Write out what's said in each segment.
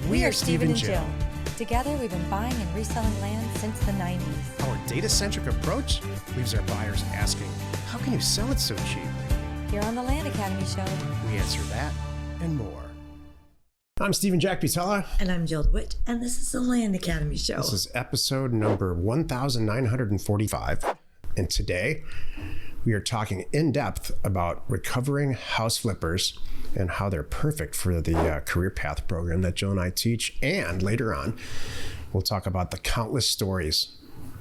We are Steve and Jill. Together, we've been buying and reselling land since the 90s. Our data-centric approach leaves our buyers asking, how can you sell it so cheap? Here on the Land Academy Show, We answer that and more. I'm Steve and Jack Pitella. And I'm Jill DeWitt, and this is the Land Academy Show. This is episode number 1945. And today, we are talking in depth about recovering house flippers and how they're perfect for the career path program that Jill and I teach. And later on, we'll talk about the countless stories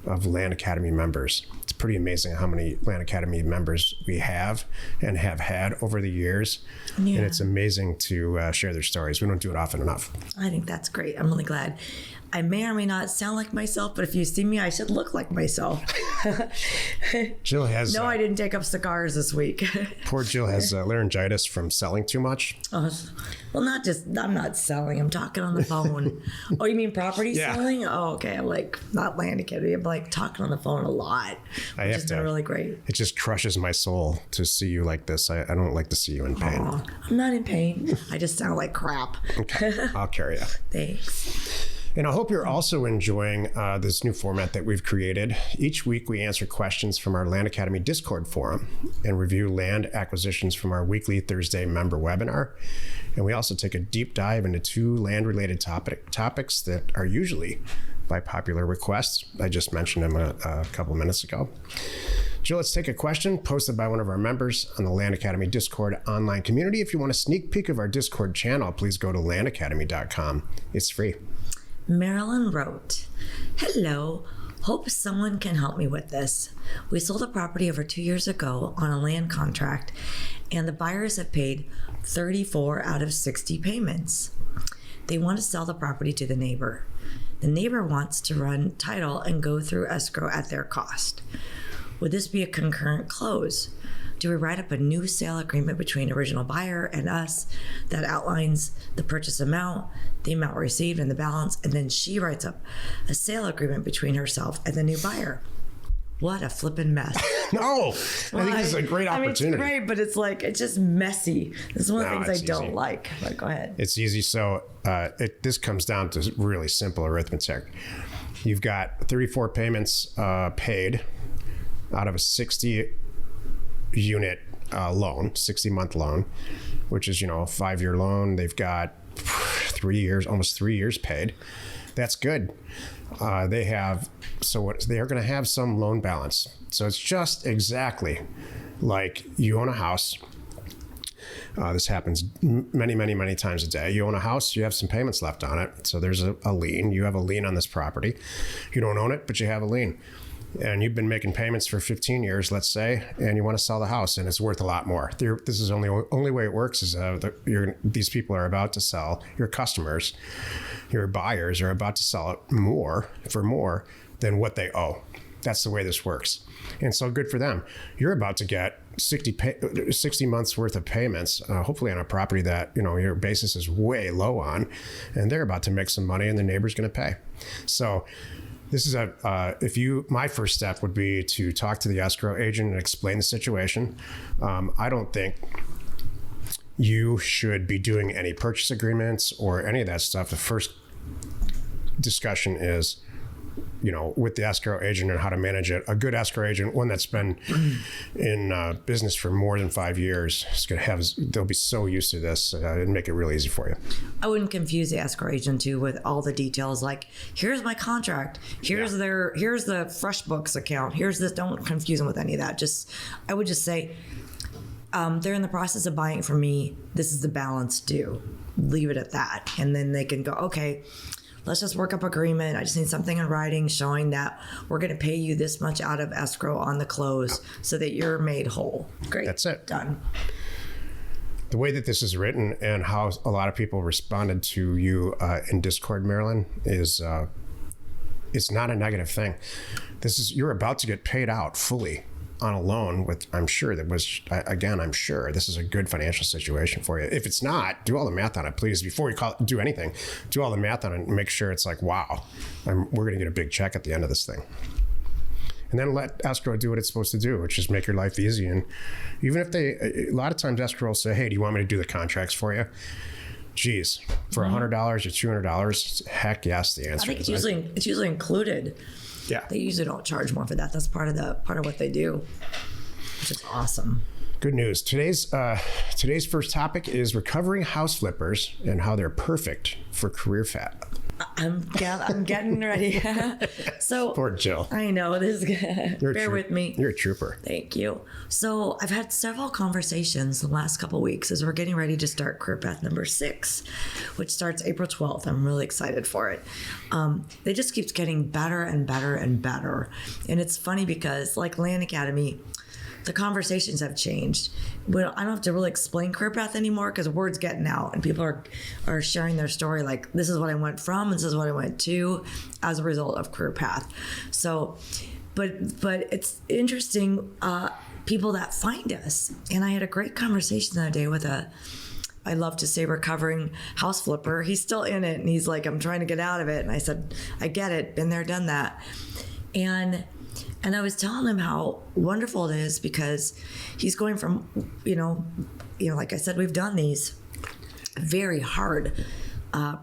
of Land Academy members. It's pretty amazing how many Land Academy members we have and have had over the years. Yeah. And it's amazing to share their stories. We don't do it often enough. I think that's great. I'm really glad. I may or may not sound like myself, but if you see me, I should look like myself. Jill has... No, I didn't take up cigars this week. Poor Jill has laryngitis from selling too much. Well, I'm not selling. I'm talking on the phone. Oh, you mean property selling? Oh, okay. I'm like, not Land Academy. I'm like talking on the phone a lot. Which has been really great. It just crushes my soul to see you like this. I don't like to see you in pain. I'm not in pain. I just sound like crap. Okay, I'll carry you. Thanks. And I hope you're also enjoying this new format that we've created. Each week, we answer questions from our Land Academy Discord forum and review land acquisitions from our weekly Thursday member webinar. And we also take a deep dive into two land-related topics that are usually by popular request. I just mentioned them a couple minutes ago. Jill, let's take a question posted by one of our members on the Land Academy Discord online community. If you want a sneak peek of our Discord channel, please go to landacademy.com. It's free. Marilyn wrote, "Hello, hope someone can help me with this. We sold a property over 2 years ago on a land contract, and the buyers have paid 34 out of 60 payments. They want to sell the property to the neighbor. The neighbor wants to run title and go through escrow at their cost. Would this be a concurrent close? Do we write up a new sale agreement between original buyer and us that outlines the purchase amount, the amount received, and the balance, and then she writes up a sale agreement between herself and the new buyer?" What a flippin' mess. No, I think this is a great opportunity. It's great, but it's like, it's just messy. This is one of the things I don't like. But go ahead. It's easy. So this comes down to really simple arithmetic. You've got 34 payments paid out of a 60 unit loan, 60-month loan, which is, a 5-year loan. They've got 3 years, almost 3 years paid. That's good. They are going to have some loan balance. So it's just exactly like you own a house. This happens many, many, many times a day. You own a house, you have some payments left on it. So there's a lien. You have a lien on this property. You don't own it, but you have a lien. And you've been making payments for 15 years, let's say, and you want to sell the house, and it's worth a lot more. This is only way it works is these people are about to sell. Your customers, your buyers are about to sell it for more than what they owe. That's the way this works. And so good for them. You're about to get 60 months worth of payments, hopefully on a property that your basis is way low on, and they're about to make some money, and the neighbor's going to pay. So this is my first step would be to talk to the escrow agent and explain the situation. I don't think you should be doing any purchase agreements or any of that stuff. The first discussion is, with the escrow agent and how to manage it. A good escrow agent, one that's been in business for more than 5 years, they'll be so used to this and make it really easy for you. I wouldn't confuse the escrow agent too with all the details. Like, here's my contract. Here's the FreshBooks account. Here's this. Don't confuse them with any of that. I would just say, they're in the process of buying it from me. This is the balance due. Leave it at that. And then they can go, okay, let's just work up agreement. I just need something in writing showing that we're going to pay you this much out of escrow on the close so that you're made whole. Great. That's it. Done. The way that this is written and how a lot of people responded to you in Discord, Marilyn, is it's not a negative thing. You're about to get paid out fully on a loan with, I'm sure this is a good financial situation for you. If it's not, do all the math on it, please. Before you do anything, do all the math on it and make sure it's like, wow, we're going to get a big check at the end of this thing. And then let escrow do what it's supposed to do, which is make your life easy. And even if a lot of times escrow will say, hey, do you want me to do the contracts for you? Geez, for $100 or $200, heck yes, the answer I think is it's usually included. yeah. They usually don't charge more for that. That's part of what they do, which is awesome. Good news. Today's first topic is recovering house flippers and how they're perfect for career fat. I'm getting ready. So Poor Jill. I know this. Bear with me. You're a trooper. Thank you. So I've had several conversations the last couple of weeks as we're getting ready to start Career Path number 6, which starts April 12th. I'm really excited for it. They just keeps getting better and better and better. And it's funny because like Land Academy, the conversations have changed. Well, I don't have to really explain Career Path anymore because word's getting out and people are sharing their story. Like, this is what I went from, this is what I went to as a result of Career Path. So, but it's interesting, people that find us. And I had a great conversation the other day with I love to say recovering house flipper. He's still in it and he's like, I'm trying to get out of it. And I said, I get it, been there, done that. And I was telling him how wonderful it is because he's going from, like I said, we've done these very hard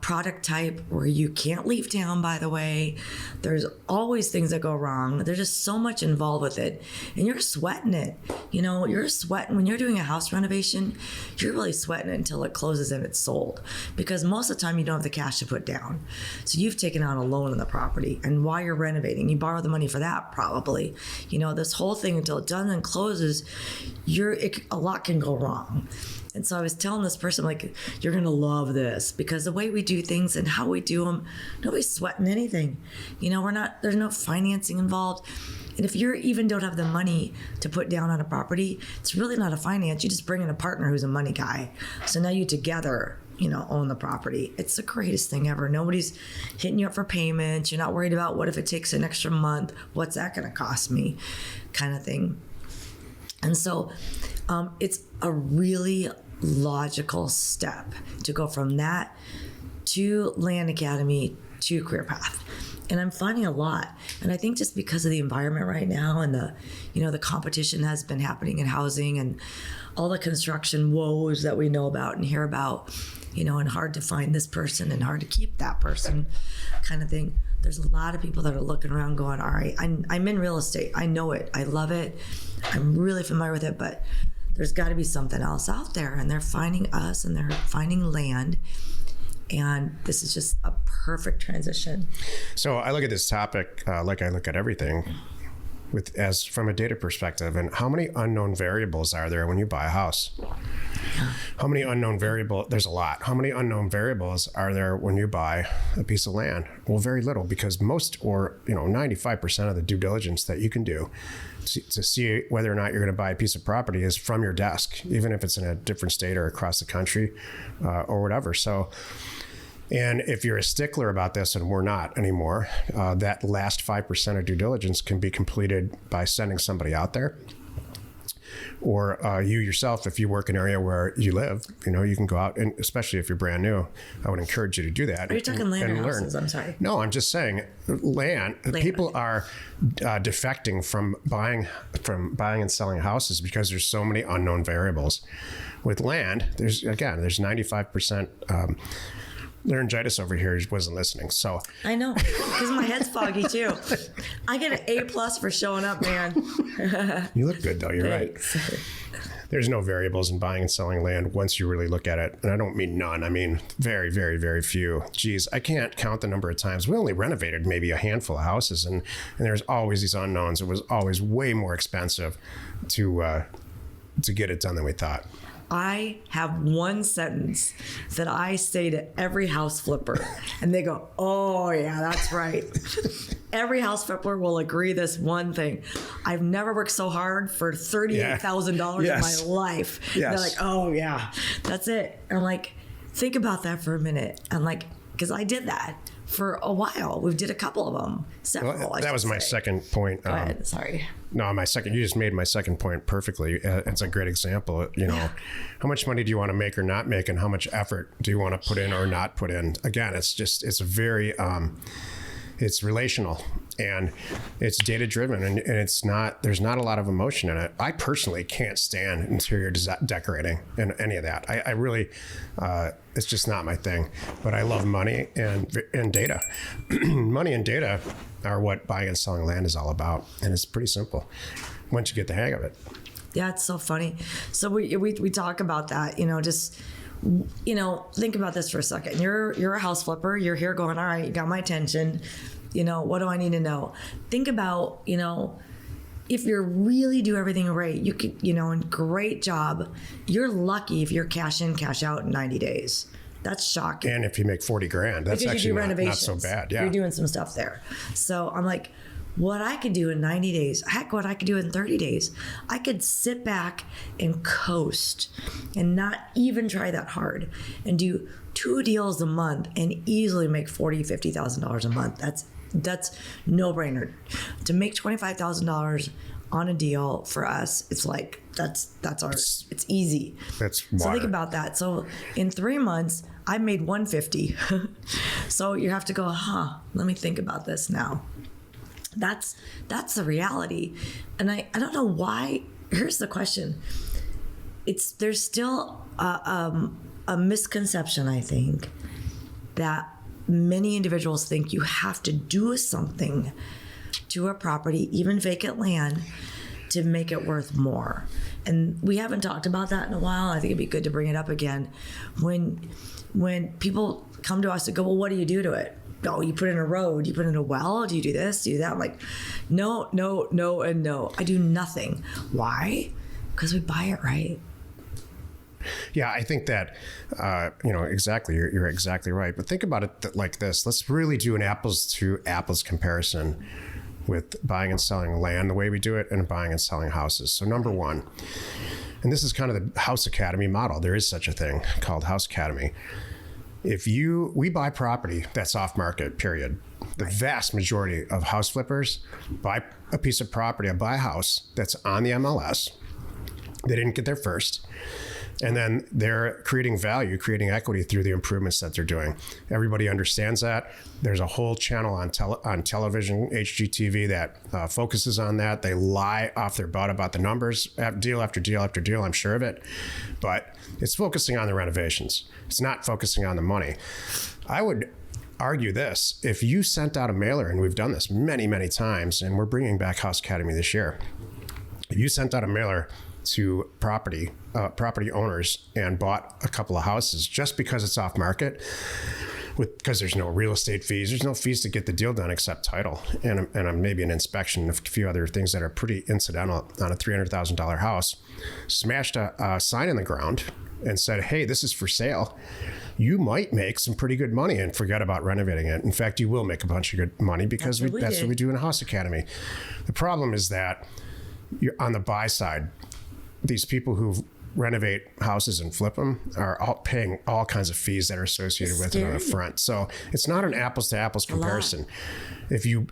product type where you can't leave town, by the way. There's always things that go wrong. There's just so much involved with it. And you're sweating it. You're sweating. When you're doing a house renovation, you're really sweating it until it closes and it's sold. Because most of the time you don't have the cash to put down. So you've taken out a loan on the property. And while you're renovating, you borrow the money for that probably. This whole thing until it's done and closes, a lot can go wrong. And so I was telling this person, like, you're going to love this because the way we do things and how we do them, nobody's sweating anything. There's no financing involved. And if you even don't have the money to put down on a property, it's really not a finance. You just bring in a partner who's a money guy. So now you together, own the property. It's the greatest thing ever. Nobody's hitting you up for payments. You're not worried about what if it takes an extra month, what's that going to cost me kind of thing. And so it's a really logical step to go from that to Land Academy to Career Path. And I'm finding a lot. And I think just because of the environment right now and the competition has been happening in housing and all the construction woes that we know about and hear about, and hard to find this person and hard to keep that person kind of thing. There's a lot of people that are looking around going, all right, I'm in real estate. I know it. I love it. I'm really familiar with it, but there's got to be something else out there. And they're finding us and they're finding land. And this is just a perfect transition. So I look at this topic like I look at everything as from a data perspective. And how many unknown variables are there when you buy a house? How many unknown variables? There's a lot. How many unknown variables are there when you buy a piece of land? Well, very little, because 95% of the due diligence that you can do to see whether or not you're going to buy a piece of property is from your desk, even if it's in a different state or across the country or whatever. So, and if you're a stickler about this, and we're not anymore, that last 5% of due diligence can be completed by sending somebody out there. Or you yourself, if you work in an area where you live, you can go out, and especially if you're brand new, I would encourage you to do that. Are you talking land or learn. houses? I'm sorry. No, I'm just saying land. People are defecting from buying and selling houses because there's so many unknown variables. With land, there's 95%. Laryngitis over here wasn't listening, so I know because my head's foggy too. I get an A+ for showing up, man. You look good though. You're Thanks. Right. There's no variables in buying and selling land once you really look at it, and I don't mean none. I mean very, very, very few. Geez, I can't count the number of times we only renovated maybe a handful of houses, and there's always these unknowns. It was always way more expensive to get it done than we thought. I have one sentence that I say to every house flipper, and they go, oh, yeah, that's right. Every house flipper will agree this one thing. I've never worked so hard for $38,000 in my life. Yes. They're like, oh, yeah, that's it. And I'm like, think about that for a minute. I'm like, because I did that for a while. We did a couple of them. Several, that was my second point. Go ahead. Sorry. No, you just made my second point perfectly. It's a great example. How much money do you want to make or not make, and how much effort do you want to put in or not put in? Again, it's a very, It's relational and it's data driven, and there's not a lot of emotion in it. I personally can't stand interior decorating and any of that. I really, it's just not my thing, but I love money and data. Money and data are what buying and selling land is all about. And it's pretty simple once you get the hang of it. Yeah, it's so funny. So we talk about that, just, think about this for a second. You're a house flipper. You're here going, all right, you got my attention. What do I need to know? Think about, if you really do everything right, you could, and great job. You're lucky if you're cash in, cash out in 90 days. That's shocking. And if you make 40 grand, that's because actually not so bad. Yeah. You're doing some stuff there. So I'm like, what I could do in 90 days, heck, what I could do in 30 days. I could sit back and coast and not even try that hard and do 2 deals a month and easily make $40,000, $50,000 a month. That's no brainer. To make $25,000 on a deal for us, it's like, it's easy. That's water. So think about that. So in 3 months, I made $150. So you have to go, let me think about this now. That's the reality. And I don't know why. Here's the question. There's still a misconception, I think, that many individuals think you have to do something to a property, even vacant land, to make it worth more. And we haven't talked about that in a while. I think it'd be good to bring it up again. When people come to us and go, well, what do you do to it? Oh, you put in a road, you put in a well, do you do this, do you do that? I'm like, no, and no. I do nothing. Why? Because we buy it right. Yeah, I think that, exactly. You're exactly right. But think about it like this. Let's really do an apples to apples comparison with buying and selling land the way we do it and buying and selling houses. So number one, and this is kind of the House Academy model. There is such a thing called House Academy. We buy property that's off market, period. The vast majority of house flippers buy a piece of property, buy a house that's on the MLS. They didn't get there first. And then they're creating value, creating equity through the improvements that they're doing. Everybody understands that. There's a whole channel on television, HGTV, that focuses on that. They lie off their butt about the numbers, deal after deal after deal, I'm sure of it. But it's focusing on the renovations. It's not focusing on the money. I would argue this. If you sent out a mailer, and we've done this many, many times, and we're bringing back House Academy this year. If you sent out a mailer to property owners and bought a couple of houses just because it's off market, because there's no real estate fees, there's no fees to get the deal done except title and maybe an inspection and a few other things that are pretty incidental on a $300,000 house, smashed a sign in the ground and said, hey, this is for sale, you might make some pretty good money and forget about renovating it. In fact, you will make a bunch of good money because that's what we do in a House Academy. The problem is that you're on the buy side. These people who renovate houses and flip them are all paying all kinds of fees that are associated with it on the front. So it's not an apples to apples comparison. If you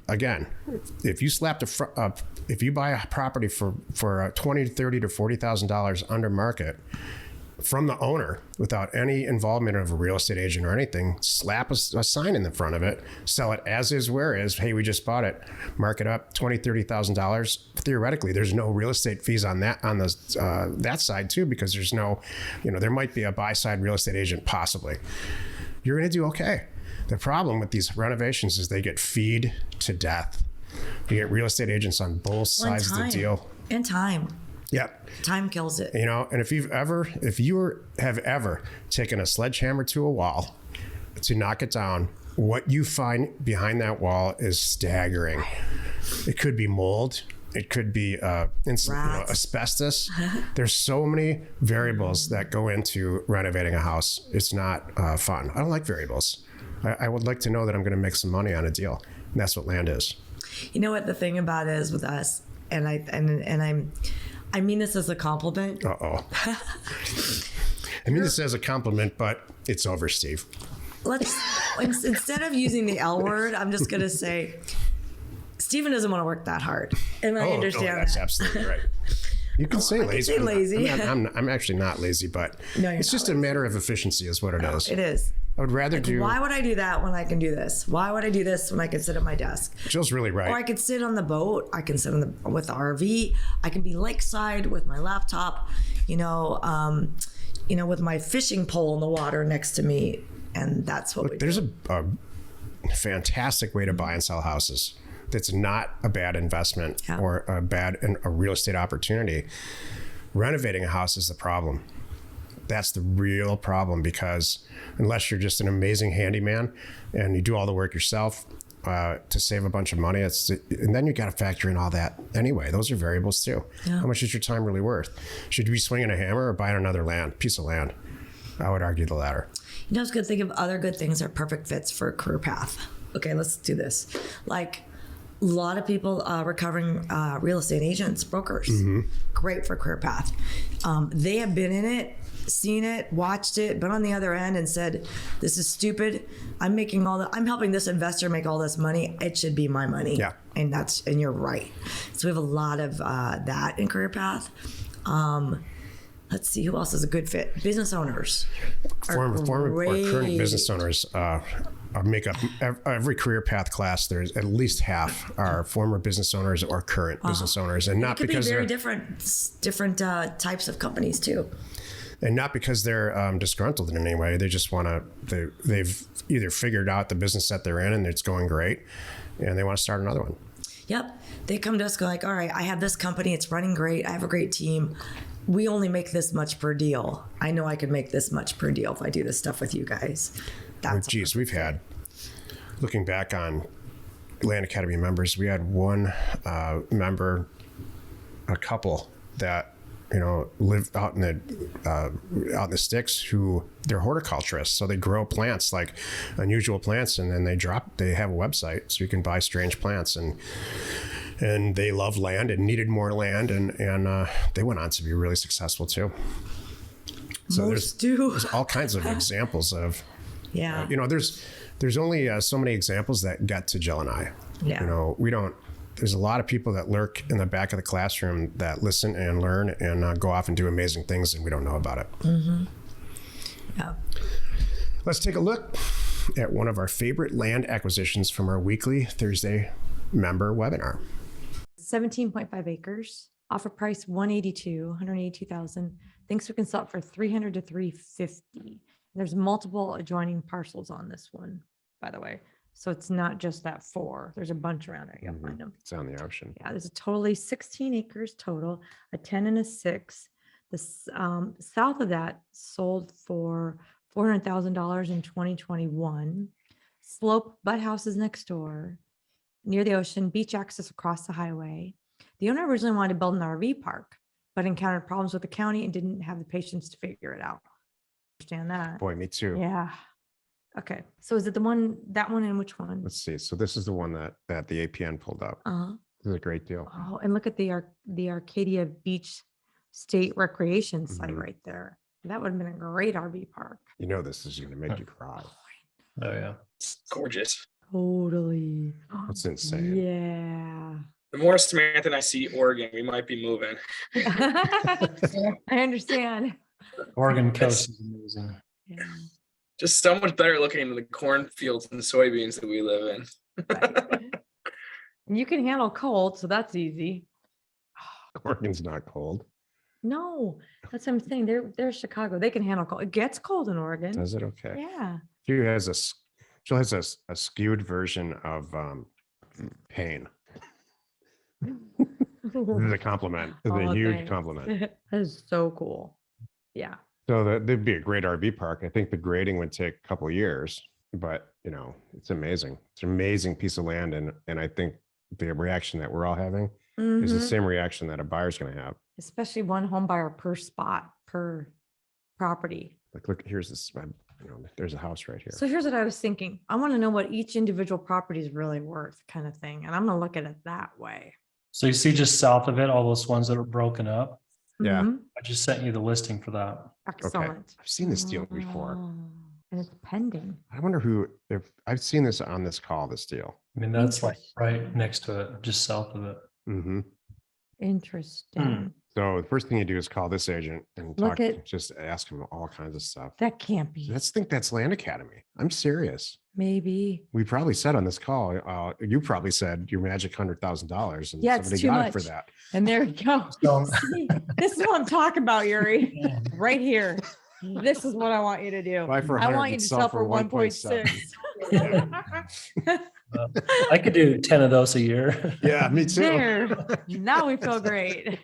slapped if you buy a property for $20,000 to $30,000 to $40,000 under market from the owner without any involvement of a real estate agent or anything, slap a sign in the front of it, sell it as is, where is, hey, we just bought it, mark it up $20,000, $30,000. Theoretically, there's no real estate fees on that that side too, because there's no, there might be a buy side real estate agent possibly. You're going to do okay. The problem with these renovations is they get feed to death. You get real estate agents on both sides of the deal. And time. Yeah. Time kills it. And if you have ever taken a sledgehammer to a wall to knock it down, what you find behind that wall is staggering. It could be mold. It could be asbestos. There's so many variables that go into renovating a house. It's not fun. I don't like variables. I would like to know that I'm going to make some money on a deal. And that's what land is. You know what the thing about it is with us, and I mean this as a compliment. Uh-oh. I mean this as a compliment, but it's over, Steve. Instead of using the L word, I'm just going to say, Stephen doesn't want to work that hard. And I understand that's that. absolutely right. You can say lazy. Say lazy. I'm actually not lazy, but it's just a matter of efficiency is what it is. It is. I would rather do. Why would I do that when I can do this? Why would I do this when I can sit at my desk? Jill's really right. Or I could sit on the boat. I can sit with the RV. I can be lakeside with my laptop, with my fishing pole in the water next to me. And that's what we do. There's a fantastic way to buy and sell houses. That's not a bad investment or a real estate opportunity. Renovating a house is the problem. That's the real problem, because unless you're just an amazing handyman and you do all the work yourself to save a bunch of money, and then you got to factor in all that anyway. Those are variables too. Yeah. How much is your time really worth? Should you be swinging a hammer or buying another piece of land? I would argue the latter. I was going to think of other good things that are perfect fits for a career path. Okay, let's do this. Like a lot of people recovering real estate agents, brokers, great for career path. They have been in it, seen it, watched it, been on the other end and said, this is stupid. I'm helping this investor make all this money. It should be my money. Yeah. And you're right. So we have a lot of that in career path. Let's see, who else is a good fit? Business owners. Former or current business owners make up every career path class. There's at least half are former business owners or current business owners, and not because they're different types of companies too. And not because they're disgruntled in any way. They just want to. They've either figured out the business that they're in and it's going great, and they want to start another one. Yep, they come to us like, all right, I have this company. It's running great. I have a great team. We only make this much per deal. I know I could make this much per deal if I do this stuff with you guys. We've had, looking back on Land Academy members, we had one member, a couple that live out in the sticks, who they're horticulturists, so they grow plants, like unusual plants, and then they have a website so you can buy strange plants, and they love land and needed more land, and they went on to be really successful too. So there's all kinds of examples of, there's only so many examples that get to Jill and I. Yeah. There's a lot of people that lurk in the back of the classroom that listen and learn and go off and do amazing things, and we don't know about it. Mm-hmm. Yeah. Let's take a look at one of our favorite land acquisitions from our weekly Thursday member webinar. 17.5 acres, offer price 182,000. Thinks we can sell it for 300 to 350. There's multiple adjoining parcels on this one, by the way. So it's not just that 4. There's a bunch around there. You'll find them. It's on the ocean. Yeah, there's a totally 16 acres total, a 10 and a 6. The south of that sold for $400,000 in 2021. Slope butt houses next door, near the ocean, beach access across the highway. The owner originally wanted to build an RV park, but encountered problems with the county and didn't have the patience to figure it out. Understand that? Boy, me too. Yeah. Okay. So is it that one, and which one? Let's see. So this is the one that the APN pulled up. This is a great deal. Oh, and look at the Arcadia Beach State Recreation site right there. That would have been a great RV park. This is going to make you cry. Oh yeah. It's gorgeous. Totally. That's insane. Yeah. The more Samantha and I see Oregon, we might be moving. I understand. Oregon coast is amazing. Yeah. Just so much better looking than the cornfields and soybeans that we live in. Right. And you can handle cold, so that's easy. Oregon's not cold. No, that's what I'm saying. They're Chicago. They can handle cold. It gets cold in Oregon. Does it? Okay. Yeah. Jill has a skewed version of pain. This is a compliment. This is a huge compliment. That is so cool. Yeah. So there'd be a great RV park. I think the grading would take a couple of years, but it's amazing. It's an amazing piece of land, and I think the reaction that we're all having is the same reaction that a buyer's going to have. Especially one home buyer per spot, per property. Like, look, here's this. There's a house right here. So here's what I was thinking. I want to know what each individual property is really worth, kind of thing, and I'm going to look at it that way. So you see just south of it, all those ones that are broken up. Yeah. I just sent you the listing for that. Excellent. Okay. I've seen this deal before. Oh, and it's pending. I wonder if I've seen this on this call, this deal. I mean, that's like right next to it, just south of it. Mm-hmm. Interesting. So the first thing you do is call this agent and Look talk, at- just ask him all kinds of stuff. That can't be. Let's think that's Land Academy. I'm serious. Maybe. We probably said on this call, you probably said your magic $100,000 and Yeah, it's somebody too got it for much. that. And there you go. So- See, this is what I'm talking about, Yuri. Right here. This is what I want you to do. Buy for I 100 want you and to sell sell for for 1.6. I could do 10 of those a year. Yeah, me too. There. Now we feel great.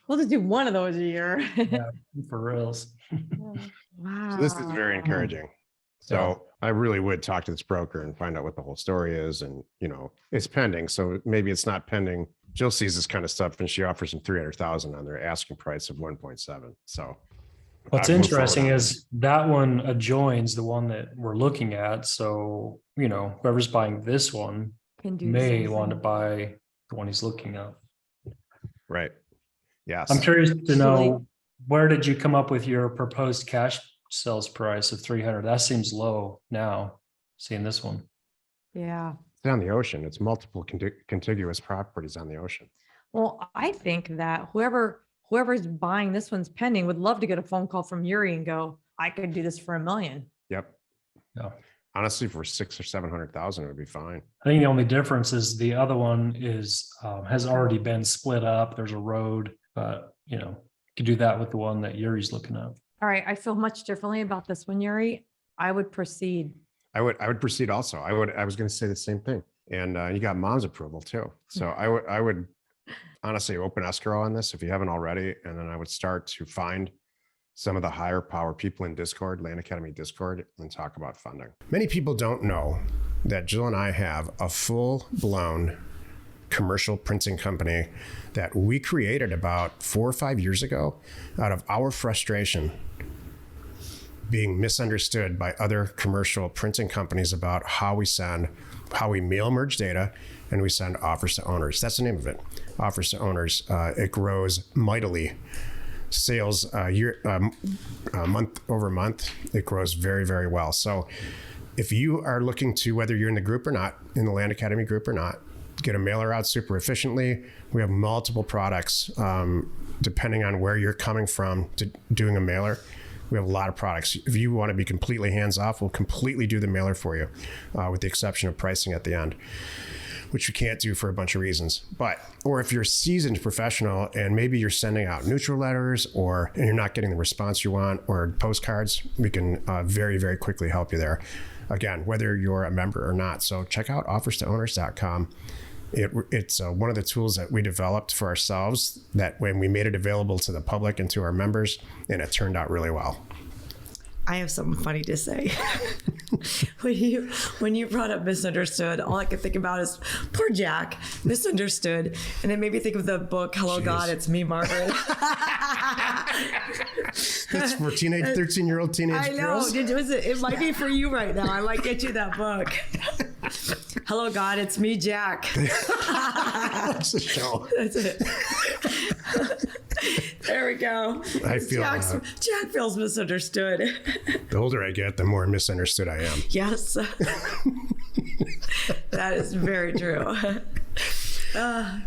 We'll just do one of those a year. Yeah, for reals. Wow. So this is very encouraging. So I really would talk to this broker and find out what the whole story is. And, it's pending. So maybe it's not pending. Jill sees this kind of stuff and she offers them 300,000 on their asking price of 1.7. So What's I'd move interesting forward on is that one adjoins the one that we're looking at. So, whoever's buying this one Can do the may same want to thing. buy the one he's looking at. it. Right. Yes. I'm curious to know, where did you come up with your proposed cash sales price of 300? That seems low now, seeing this one. Yeah. It's on the ocean. It's multiple contiguous properties on the ocean. Well, I think that whoever's buying this one's pending would love to get a phone call from Yuri and go, I could do this for $1 million. Yep. Yeah. Honestly, for 600,000 or 700,000, it would be fine. I think the only difference is the other one has already been split up. There's a road, but you could do that with the one that Yuri's looking at. All right. I feel much differently about this one, Yuri. I would proceed. I would proceed also. I was going to say the same thing. And you got mom's approval too. So I would honestly open escrow on this if you haven't already. And then I would start to find some of the higher power people in Discord, Land Academy Discord, and talk about funding. Many people don't know that Jill and I have a full-blown commercial printing company that we created about 4 or 5 years ago out of our frustration being misunderstood by other commercial printing companies about how we mail merge data and we send offers to owners. That's the name of it, offers to owners. It grows mightily. Sales month over month, it grows very, very well. So if you are looking to, whether you're in the group or not, in the Land Academy group or not, get a mailer out super efficiently. We have multiple products, depending on where you're coming from to doing a mailer. We have a lot of products. If you want to be completely hands-off, we'll completely do the mailer for you, with the exception of pricing at the end, which you can't do for a bunch of reasons. Or if you're a seasoned professional and maybe you're sending out neutral letters and you're not getting the response you want, or postcards, we can very, very quickly help you there. Again, whether you're a member or not. So check out offerstowners.com. It's one of the tools that we developed for ourselves that when we made it available to the public and to our members, and it turned out really well. I have something funny to say. when you brought up misunderstood, all I could think about is poor Jack, misunderstood. And it made me think of the book, Hello, Jeez. God, It's Me, Margaret. That's for 13-year-old teenage I know. girls. It might be for you right now. I might get you that book. Hello, God, it's me, Jack. That's the show. That's it. There we go. I feel Jack feels misunderstood. the older I get, the more misunderstood I am. Yes. That is very true.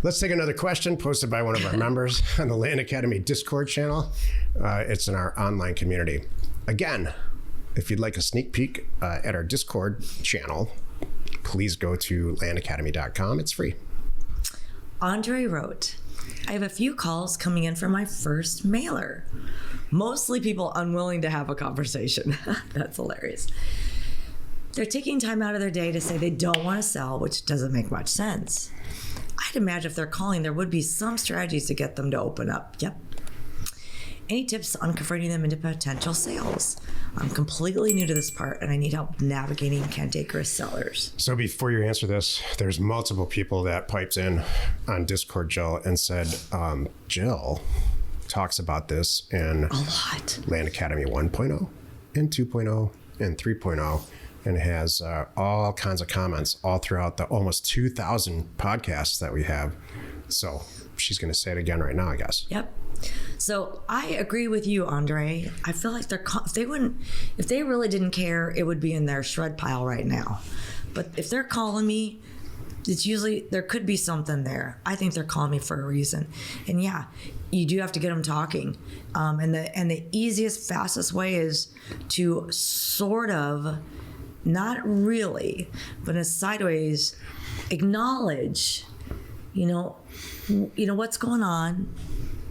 Let's take another question posted by one of our members on the Land Academy Discord channel. It's in our online community. Again, if you'd like a sneak peek at our Discord channel, please go to landacademy.com. It's free. Andre wrote, I have a few calls coming in for my first mailer. Mostly people unwilling to have a conversation. That's hilarious. They're taking time out of their day to say they don't want to sell, which doesn't make much sense. I'd imagine if they're calling, there would be some strategies to get them to open up. Yep. Any tips on converting them into potential sales? I'm completely new to this part and I need help navigating cantankerous sellers. So before you answer this, there's multiple people that piped in on Discord, Jill, and said, Jill talks about this in A lot. Land Academy 1.0 and 2.0 and 3.0 and has all kinds of comments all throughout the almost 2,000 podcasts that we have. So she's going to say it again right now, I guess. Yep. So I agree with you, Andre. I feel like if they really didn't care, it would be in their shred pile right now. But if they're calling me, it's usually, there could be something there. I think they're calling me for a reason. And yeah, you do have to get them talking. And the easiest, fastest way is to sort of, not really, but in sideways, acknowledge, what's going on.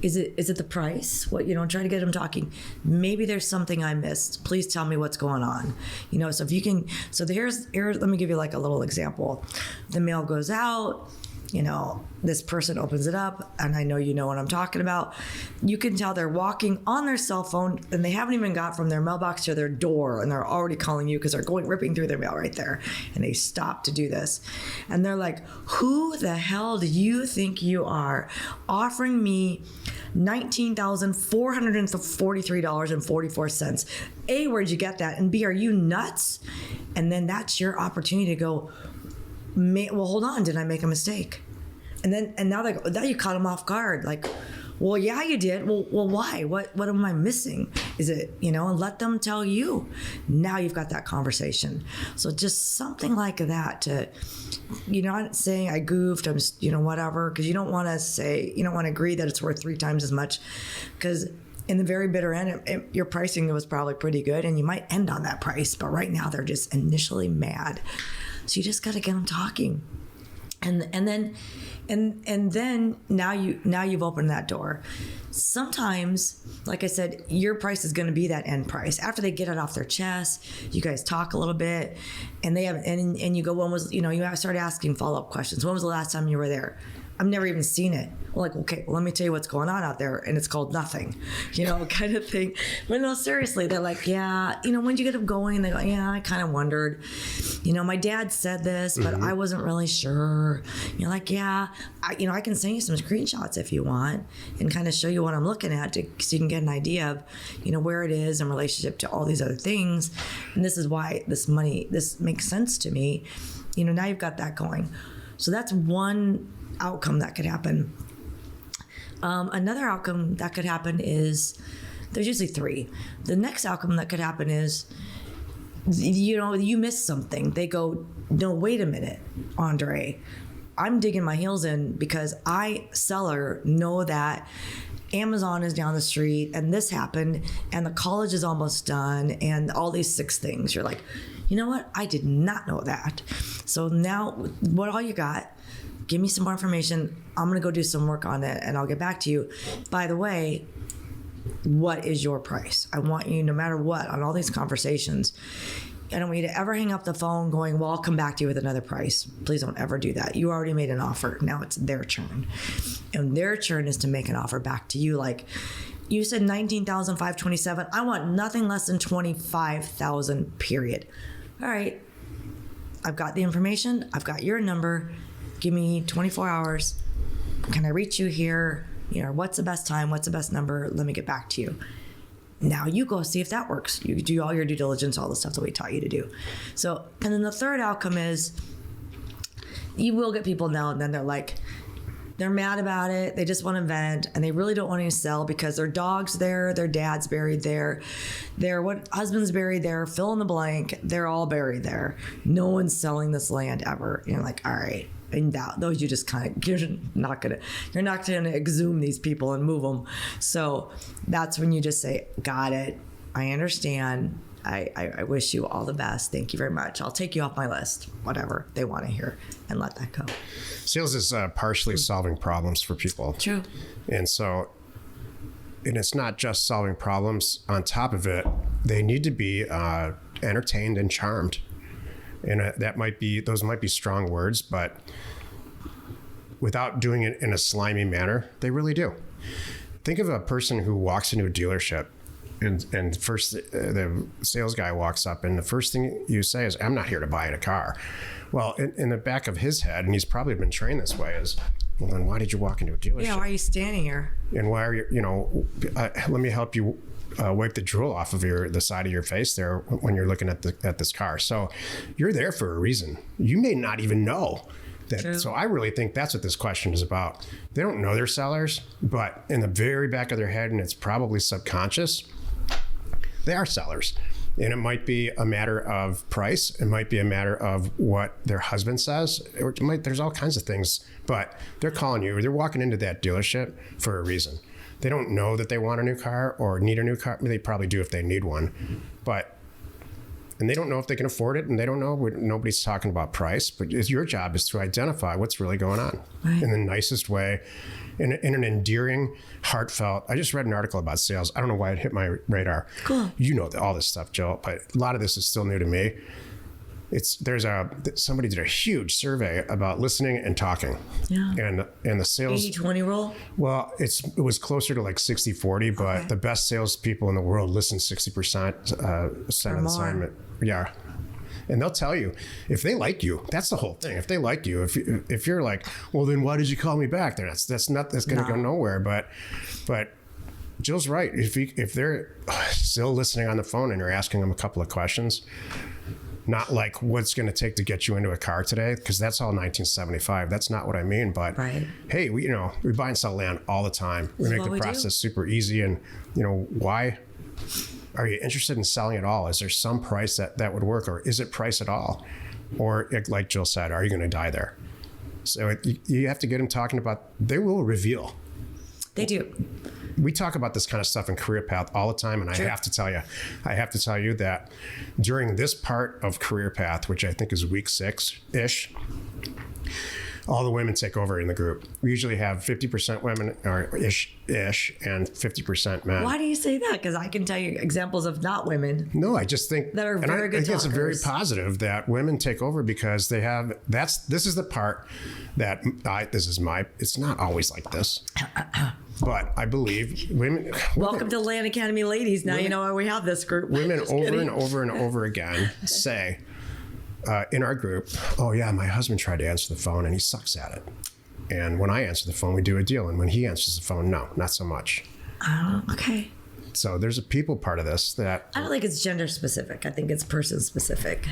Is it the price? What, try to get them talking. Maybe there's something I missed. Please tell me what's going on. So if you can, here's, let me give you like a little example. The mail goes out, this person opens it up, and I know you know what I'm talking about. You can tell they're walking on their cell phone and they haven't even got from their mailbox to their door, and they're already calling you because they're ripping through their mail right there. And they stop to do this. And they're like, who the hell do you think you are offering me $19,443.44? A, where'd you get that? And B, are you nuts? And then that's your opportunity to go, well, hold on, did I make a mistake? And now now you caught them off guard. Like, well, yeah, you did. Well, why? What am I missing? Is it, and let them tell you. Now you've got that conversation. So just something like that to, not saying I goofed, I'm just, whatever, because you don't want to agree that it's worth 3 times as much, because in the very bitter end, your pricing was probably pretty good and you might end on that price, but right now they're just initially mad. So you just got to get them talking. And then now you've opened that door. Sometimes, like I said, your price is going to be that end price. After they get it off their chest, you guys talk a little bit, and they have, and you go, when was, you start asking follow-up questions. When was the last time you were there? I've never even seen it. Well, like, okay, well, let me tell you what's going on out there, and it's called nothing, kind of thing. But no, seriously, they're like, yeah, when'd you get them going? And they go, yeah, I kind of wondered. My dad said this, but I wasn't really sure. You're like, yeah, I can send you some screenshots if you want, and kind of show you what I'm looking at, so you can get an idea of, where it is in relationship to all these other things. And this is why this makes sense to me. Now you've got that going. So that's one outcome that could happen. Another outcome that could happen is, there's usually 3. The next outcome that could happen is, you miss something. They go, no, wait a minute, Andre, I'm digging my heels in because I, seller, know that Amazon is down the street and this happened and the college is almost done and all these 6 things. You're like, you know what? I did not know that. So now what all you got? Give me some more information. I'm going to go do some work on it and I'll get back to you. By the way, what is your price? I want you, no matter what, on all these conversations, I don't want you to ever hang up the phone going, well, I'll come back to you with another price. Please don't ever do that. You already made an offer. Now it's their turn. And their turn is to make an offer back to you. Like, you said $19,527. I want nothing less than $25,000, period. All right. I've got the information. I've got your number. Give me 24 hours. Can I reach you here? What's the best time? What's the best number? Let me get back to you. Now you go see if that works. You do all your due diligence, all the stuff that we taught you to do. So, and then the third outcome is, you will get people now and then they're mad about it. They just want to vent and they really don't want to sell because their dog's there, their dad's buried there, their husband's buried there, fill in the blank. They're all buried there. No one's selling this land ever. You're like, all right. And those you just you're not gonna exhume these people and move them. So that's when you just say, got it. I understand. I wish you all the best. Thank you very much. I'll take you off my list, whatever they want to hear, and let that go. Sales is partially solving problems for people. True. And it's not just solving problems. On top of it, they need to be entertained and charmed. And those might be strong words, but without doing it in a slimy manner, they really do. Think of a person who walks into a dealership and first the sales guy walks up and the first thing you say is, I'm not here to buy a car. Well, in the back of his head, and he's probably been trained this way, is, well, then why did you walk into a dealership? Yeah, why are you standing here? And why are you, let me help you wipe the drool off of the side of your face there when you're looking at this car. So you're there for a reason. You may not even know that. True. So I really think that's what this question is about. They don't know they're sellers, but in the very back of their head, and it's probably subconscious, they are sellers. And it might be a matter of price. It might be a matter of what their husband says. There's all kinds of things, but they're calling you. They're walking into that dealership for a reason. They don't know that they want a new car or need a new car. They probably do if they need one, and they don't know if they can afford it, and they don't know. Nobody's talking about price, but your job is to identify what's really going on in the nicest way, in an endearing, heartfelt. I just read an article about sales. I don't know why it hit my radar. Cool. You know all this stuff, Jill, but a lot of this is still new to me. Somebody did a huge survey about listening and talking. Yeah. And the sales 80-20 rule? Well, it was closer to like 60-40, but the best salespeople in the world listen 60% of the time. Yeah. And they'll tell you if they like you. That's the whole thing. If they like you, if you're like, well, then why did you call me back? Then that's going to go nowhere. But Jill's right. If they're still listening on the phone and you're asking them a couple of questions, not like what's going to take to get you into a car today, because that's all 1975. That's not what I mean. But hey, we buy and sell land all the time. We make the process super easy. And why are you interested in selling at all? Is there some price that would work, or is it price at all? Or like Jill said, are you going to die there? So you have to get them talking about. They will reveal. They do. We talk about this kind of stuff in Career Path all the time, and I have to tell you that during this part of Career Path, which I think is week 6-ish, all the women take over in the group. We usually have 50% women or ish and 50% men. Why do you say that? Because I can tell you examples of not women. No, I just think that are very good I think talkers. it's very positive that women take over because they have. This is the part that it's not always like this. But I believe women. Welcome to Land Academy ladies. Now you know why we have this group. Women over and over and over again say in our group, oh yeah, my husband tried to answer the phone and he sucks at it. And when I answer the phone, we do a deal. And when he answers the phone, no, not so much. Oh, okay. So there's a people part of this that. I don't think it's gender specific. I think it's person specific.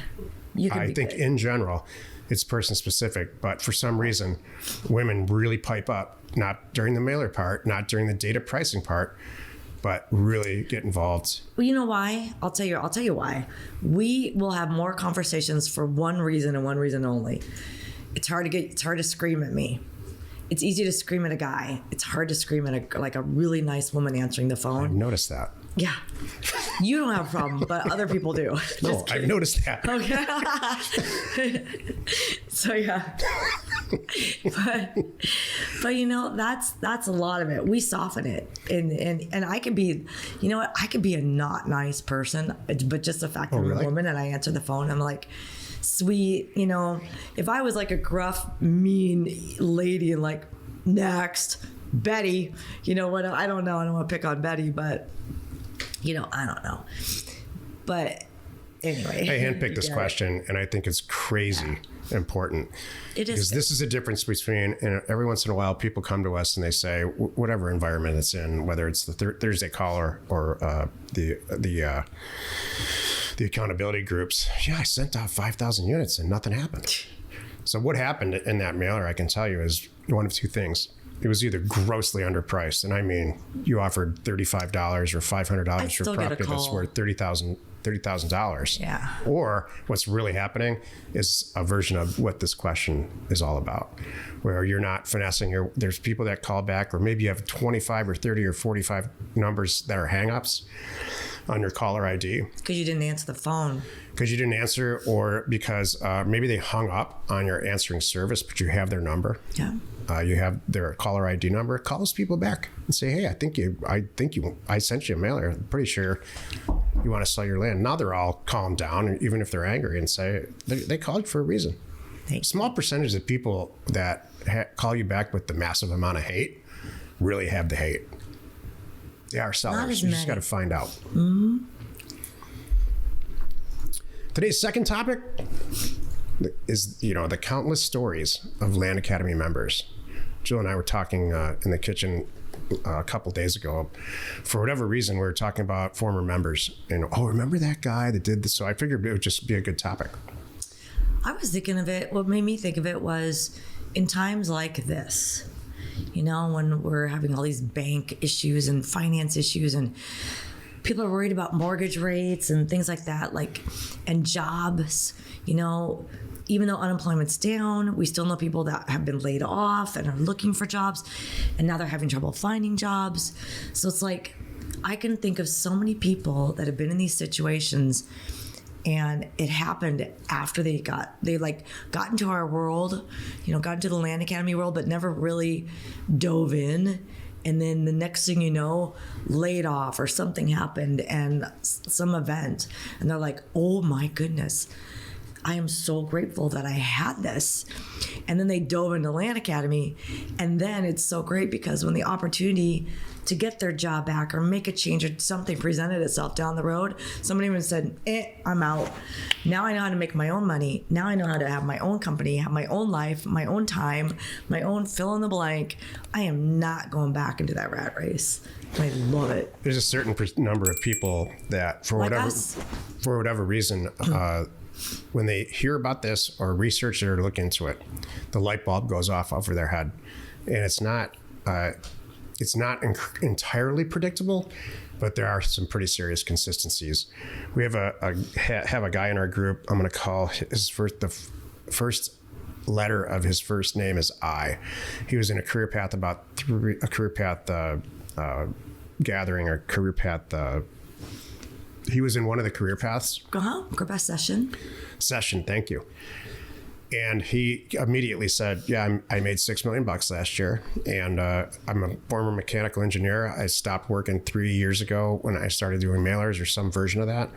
I think in general, it's person specific. But for some reason, women really pipe up. Not during the mailer part, not during the data pricing part, but really get involved. Well, you know why? I'll tell you why. We will have more conversations for one reason and one reason only. It's hard to scream at me. It's easy to scream at a guy. It's hard to scream at a really nice woman answering the phone. I've noticed that. Yeah. You don't have a problem, but other people do. No, I've noticed that. Okay. So yeah. but that's a lot of it. We soften it. And I could be, I could be a not nice person, but just the fact that I'm a woman and I answer the phone, I'm like, sweet, if I was like a gruff, mean lady and like, next, Betty, what, I don't know. I don't want to pick on Betty, but I don't know. But anyway. I handpicked this question, and I think it's crazy important. It is. Because this is a difference between, every once in a while, people come to us and they say, whatever environment it's in, whether it's the Thursday call or the accountability groups. Yeah, I sent out 5,000 units and nothing happened. So what happened in that mailer, I can tell you, is one of two things. It was either grossly underpriced, and I mean, you offered $35 or $500 for property that's worth $30,000. Yeah. Or what's really happening is a version of what this question is all about, where you're not finessing there's people that call back, or maybe you have 25 or 30 or 45 numbers that are hangups on your caller ID. Because you didn't answer the phone. Because you didn't answer, or because maybe they hung up on your answering service, but you have their number. Yeah. You have their caller ID number. Call those people back and say, hey, I sent you a mailer. I'm pretty sure you want to sell your land. Now they're all calmed down, even if they're angry, and say they called for a reason. Small percentage of people that call you back with the massive amount of hate really have the hate. They are sellers. You just got to find out. Mm-hmm. Today's second topic is, the countless stories of Land Academy members. Jill and I were talking in the kitchen a couple days ago. For whatever reason, we were talking about former members. And, remember that guy that did this? So I figured it would just be a good topic. I was thinking of it. What made me think of it was in times like this, when we're having all these bank issues and finance issues and people are worried about mortgage rates and things like that, like, and jobs, you know, even though unemployment's down, we still know people that have been laid off and are looking for jobs, and now they're having trouble finding jobs. So it's like, I can think of so many people that have been in these situations, and it happened after they got into our world, you know, got into the Land Academy world, but never really dove in. And then the next thing you know, laid off or something happened and some event. And they're like, oh my goodness, I am so grateful that I had this. And then they dove into Land Academy. And then it's so great because when the opportunity to get their job back or make a change or something presented itself down the road, somebody even said, I'm out. Now I know how to make my own money. Now I know how to have my own company, have my own life, my own time, my own fill in the blank. I am not going back into that rat race. I love it. There's a certain number of people that for Like whatever us. for whatever reason, when they hear about this or research it or look into it, the light bulb goes off over their head, and it's not entirely predictable, but there are some pretty serious consistencies. We have a guy in our group. I'm going to call his first letter of his first name is I. He was in a career path gathering or career path. He was in one of the career paths. Career path session. Thank you. And he immediately said, yeah, I made $6 million last year. And I'm a former mechanical engineer. I stopped working 3 years ago when I started doing mailers or some version of that.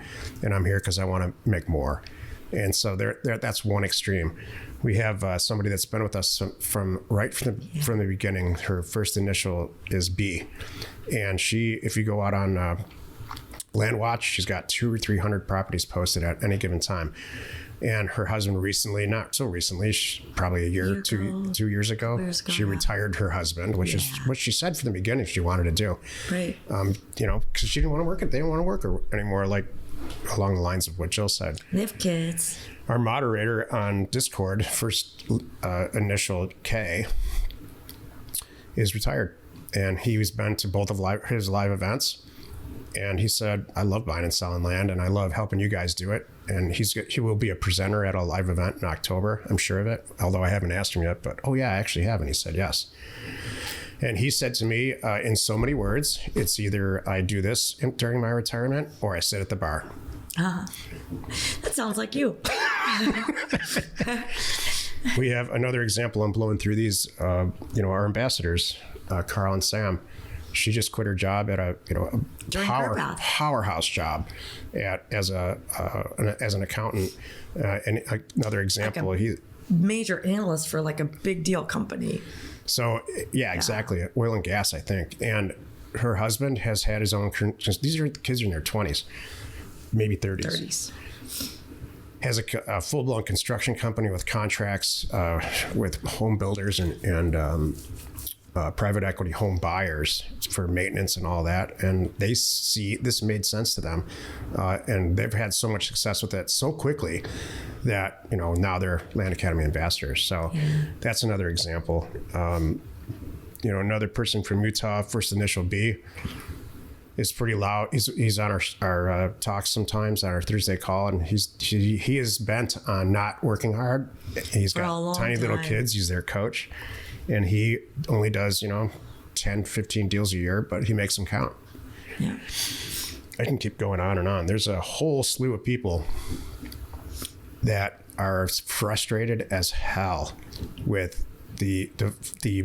And I'm here because I want to make more. And so that's one extreme. We have somebody that's been with us from the beginning. Her first initial is B. And if you go out on Land Watch, she's got 200 or 300 properties posted at any given time. And her husband recently, not so recently, probably a year, 2 years ago, she retired her husband, which is what she said from the beginning she wanted to do. Right. You know, because she didn't want to work. They didn't want to work anymore, like along the lines of what Jill said. They have kids. Our moderator on Discord, first initial K, is retired. And he's been to both of his live events. And he said, I love buying and selling land, and I love helping you guys do it. And he will be a presenter at a live event in October. I'm sure of it, although I haven't asked him yet. But, oh, yeah, I actually have. And he said, yes. And he said to me in so many words, it's either I do this during my retirement or I sit at the bar. That sounds like you. We have another example. I'm blowing through these, our ambassadors, Carl and Sam. She just quit her job at a powerhouse job as an accountant. And another example, like major analyst for like a big deal company. So yeah, exactly. Oil and gas, I think. And her husband has had his own. These are kids in their 20s, maybe 30s. Has a full-blown construction company with contracts with home builders and private equity home buyers for maintenance and all that. And they see this made sense to them. And they've had so much success with it so quickly that, now they're Land Academy ambassadors. So that's another example. Another person from Utah, first initial B, is pretty loud. He's on our talks sometimes on our Thursday call, and he is bent on not working hard. He's got tiny little kids. He's their coach. And he only does, 10, 15 deals a year, but he makes them count. Yeah. I can keep going on and on. There's a whole slew of people that are frustrated as hell with the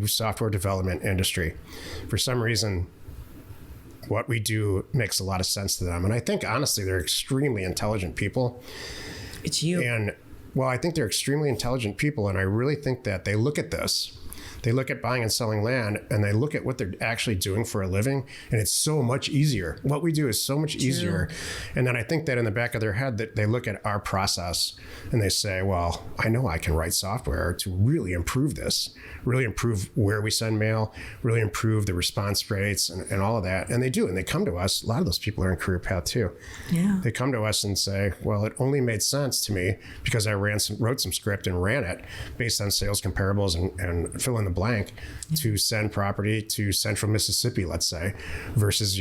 software development industry. For some reason, what we do makes a lot of sense to them. And I think, honestly, they're extremely intelligent people. It's you. And, well, I think they're extremely intelligent people. And I really think that they look at this. They look at buying and selling land, and they look at what they're actually doing for a living, and it's so much easier. What we do is so much easier. And then I think that in the back of their head, that they look at our process and they say, well, I know I can write software to really improve this, really improve where we send mail, really improve the response rates and all of that. And they do. And they come to us. A lot of those people are in career path too. Yeah. They come to us and say, well, it only made sense to me because I wrote some script and ran it based on sales comparables and fill in the blank to send property to central Mississippi, let's say, versus,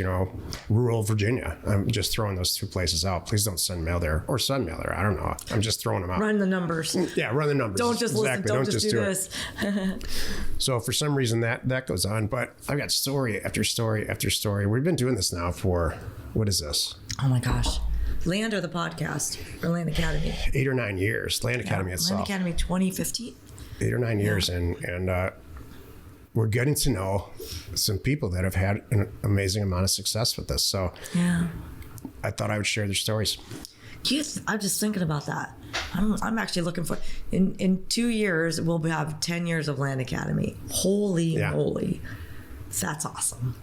rural Virginia. I'm just throwing those two places out. Please don't send mail there or send mail there. I don't know. I'm just throwing them out. Run the numbers. Yeah, run the numbers. Don't just listen. Don't just do this. So for some reason that goes on, but I've got story after story after story. We've been doing this now for, what is this? Oh my gosh. Land or the podcast or Land Academy? 8 or 9 years. Land Academy itself. Land Academy 2015. 8 or 9 years, and we're getting to know some people that have had an amazing amount of success with this. So Yeah. I thought I would share their stories. I'm just thinking about that. I'm actually looking for in 2 years we'll have 10 years of Land Academy. Holy moly, that's awesome.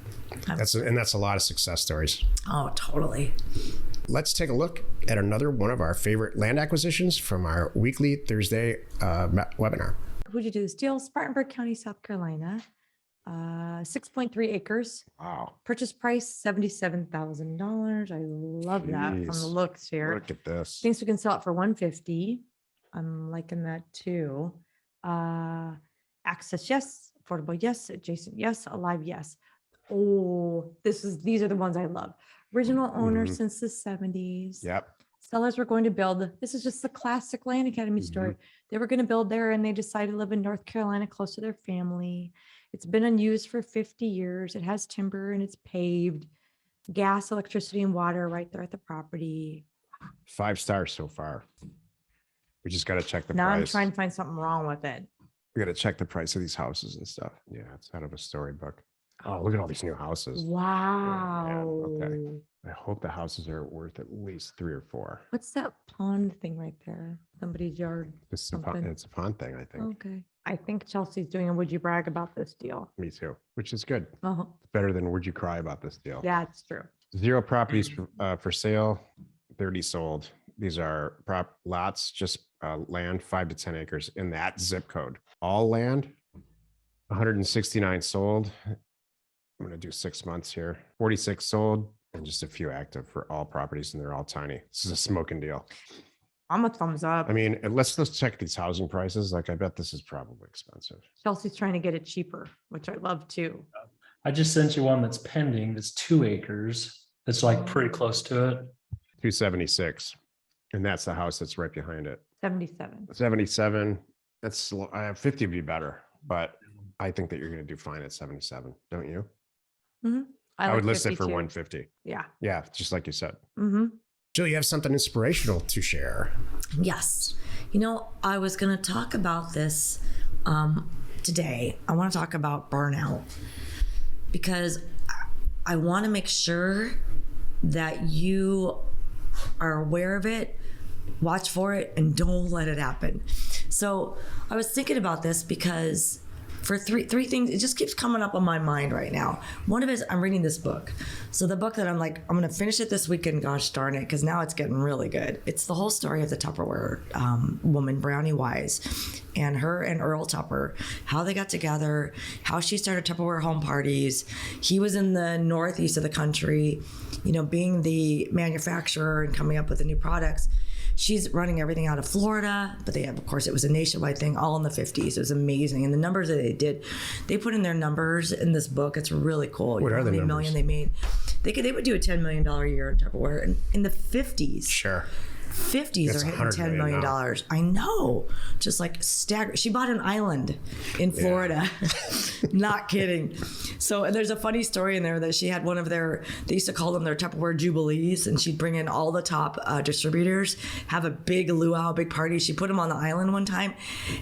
That's a lot of success stories. Oh, totally. Let's take a look at another one of our favorite land acquisitions from our weekly Thursday webinar. Who'd you do this deal? Spartanburg County, South Carolina. 6.3 acres. Wow. Purchase price $77,000. I love that from the Jeez. looks here. Look at this. Thinks we can sell it for $150. I'm liking that too. Access, yes. Affordable, yes. Adjacent, yes. Alive, yes. Oh, these are the ones I love. Original owner since the 70s. Yep. Sellers were going to build. This is just the classic Land Academy story. They were going to build there and they decided to live in North Carolina close to their family. It's been unused for 50 years. It has timber and it's paved. Gas, electricity, and water right there at the property. 5 stars so far. We just got to check the Now I'm price. trying to find something wrong with it. We got to check the price of these houses and stuff. Yeah, it's out of a storybook. Oh, look at all these new houses. Wow. okay. I hope the houses are worth at least 3 or 4. What's that pond thing right there? Somebody's yard. It's a pond thing, I think. Okay. I think Chelsea's doing a would you brag about this deal. Me too, which is good. Oh, Better than would you cry about this deal. that's true. 0 properties for sale, 30 sold. These are lots, just land, 5 to 10 acres in that zip code. All land, 169 sold. I'm going to do 6 months here. 46 sold and just a few active for all properties, and they're all tiny. This is a smoking deal. I'm a thumbs up. I mean, let's check these housing prices. Like, I bet this is probably expensive. Chelsea's trying to get it cheaper, which I love too. I just sent you one that's pending. That's 2 acres. It's like pretty close to it. 276, and that's the house that's right behind it. 77. 77. That's 50 would be better, but I think that you're going to do fine at 77, don't you? I like would list it for 52. 150. Yeah. Yeah, just like you said. Mm-hmm. Jill, you have something inspirational to share. Yes. I was going to talk about this today. I want to talk about burnout because I want to make sure that you are aware of it, watch for it, and don't let it happen. So I was thinking about this because for three things, it just keeps coming up on my mind right now. One of it is I'm reading this book. So the book that I'm going to finish it this weekend, gosh darn it, because now it's getting really good. It's the whole story of the Tupperware woman, Brownie Wise, and her and Earl Tupper, how they got together, how she started Tupperware home parties. He was in the northeast of the country, being the manufacturer and coming up with the new products. She's running everything out of Florida, but of course, it was a nationwide thing, all in the 50s. It was amazing. And the numbers that they put in their numbers in this book. It's really cool. What are the how many numbers? million they made. They would do a $10 million a year in Tupperware. And in the 50s, Sure. 50s That's are hitting $100 $10 million million. I know. Just like stagger. She bought an island in Florida. Not kidding. So, and there's a funny story in there that she had one of they used to call them their Tupperware Jubilees, and she'd bring in all the top distributors, have a big luau, big party. She put them on the island one time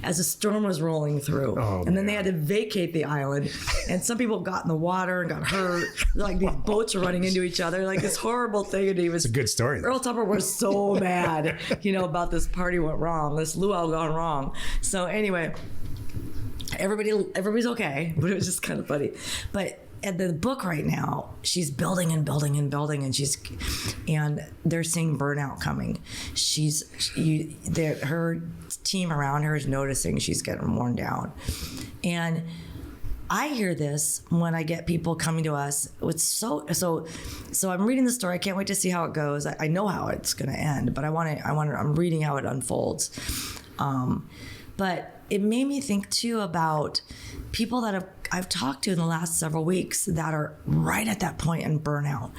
as a storm was rolling through. And then they had to vacate the island, and some people got in the water and got hurt. Like these boats were running into each other, like this horrible thing. And he was It's a good story, though. Earl Tupper was so mad, about this party went wrong, this luau gone wrong. So anyway, everybody's okay, but it was just kind of funny. But at the book right now, she's building and building and building, and they're seeing burnout coming. Her team around her is noticing she's getting worn down, and I hear this when I get people coming to us. It's so I'm reading the story. I can't wait to see how it goes. I know how it's going to end, but I'm reading how it unfolds. But it made me think too about people that I've talked to in the last several weeks that are right at that point in burnout.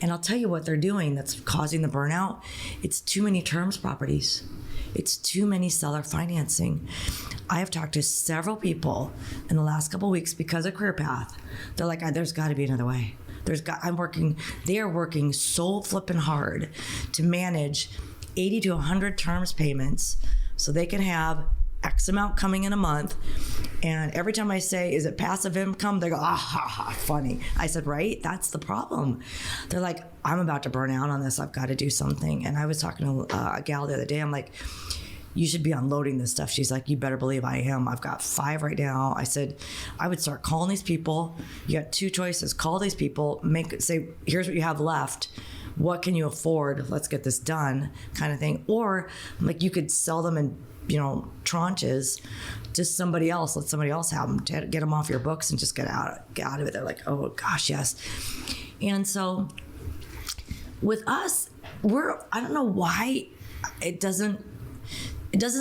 And I'll tell you what they're doing that's causing the burnout. It's too many terms properties. It's too many seller financing. I have talked to several people in the last couple of weeks because of Career Path. They're like, there's got to be another way. They are working so flipping hard to manage 80 to 100 terms payments so they can have X amount coming in a month. And every time I say, is it passive income? They go, ha, ha, funny. I said, right? That's the problem. They're like, I'm about to burn out on this. I've got to do something. And I was talking to a gal the other day. I'm like, you should be unloading this stuff. She's like, you better believe I am. I've got 5 right now. I said, I would start calling these people. You got 2 choices. Call these people, say, here's what you have left. What can you afford? Let's get this done, kind of thing. Or like you could sell them in, tranches to somebody else. Let somebody else have them. Get them off your books and just get out of it. They're like, oh gosh, yes. And so with us, I don't know why it doesn't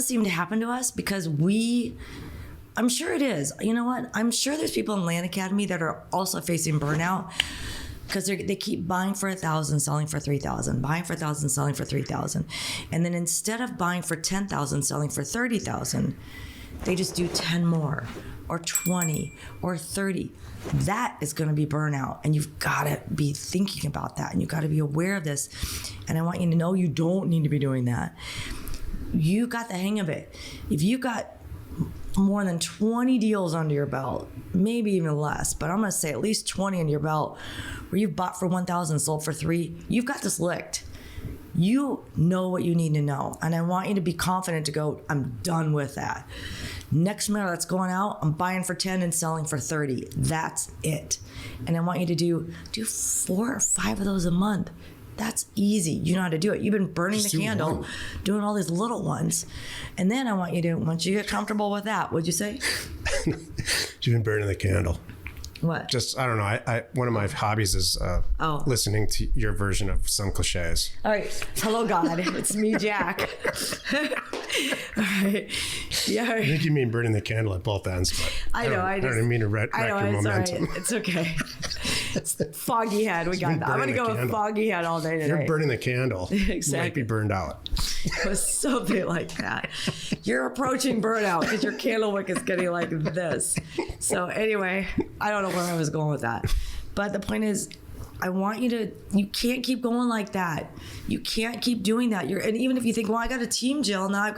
seem to happen to us, because I'm sure it is. You know what? I'm sure there's people in Land Academy that are also facing burnout because they keep buying for $1,000, selling for $3,000, buying for $1,000, selling for $3,000. And then instead of buying for $10,000, selling for $30,000, they just do 10 more or 20 or 30. That is going to be burnout. And you've got to be thinking about that. And you've got to be aware of this. And I want you to know you don't need to be doing that. You got the hang of it. If you got more than 20 deals under your belt, maybe even less, but I'm going to say at least 20 under your belt where you've bought for $1,000, sold for $3,000, you've got this licked. You know what you need to know. And I want you to be confident to go, I'm done with that. Next mail that's going out, I'm buying for 10 and selling for 30. That's it. And I want you to do 4 or 5 of those a month. That's easy. You know how to do it. You've been burning Just the candle, doing all these little ones. And then I want you to, once you get comfortable with that, what'd you say? You've been burning the candle. What? Just, I don't know. I one of my hobbies is listening to your version of some cliches. All right. Hello, God. It's me, Jack. All right. Yeah. I think you mean burning the candle at both ends. But I know. I don't mean to wreck your it's momentum. All right. It's okay. It's foggy head. We got that. I'm going to go with foggy head all day today. You're burning the candle. Exactly. You might be burned out. It was something like that. You're approaching burnout because your candle wick is getting like this. So anyway, I don't know where I was going with that. But the point is, I want you can't keep going like that. You can't keep doing that. And even if you think, well, I got a team, Jill, now I've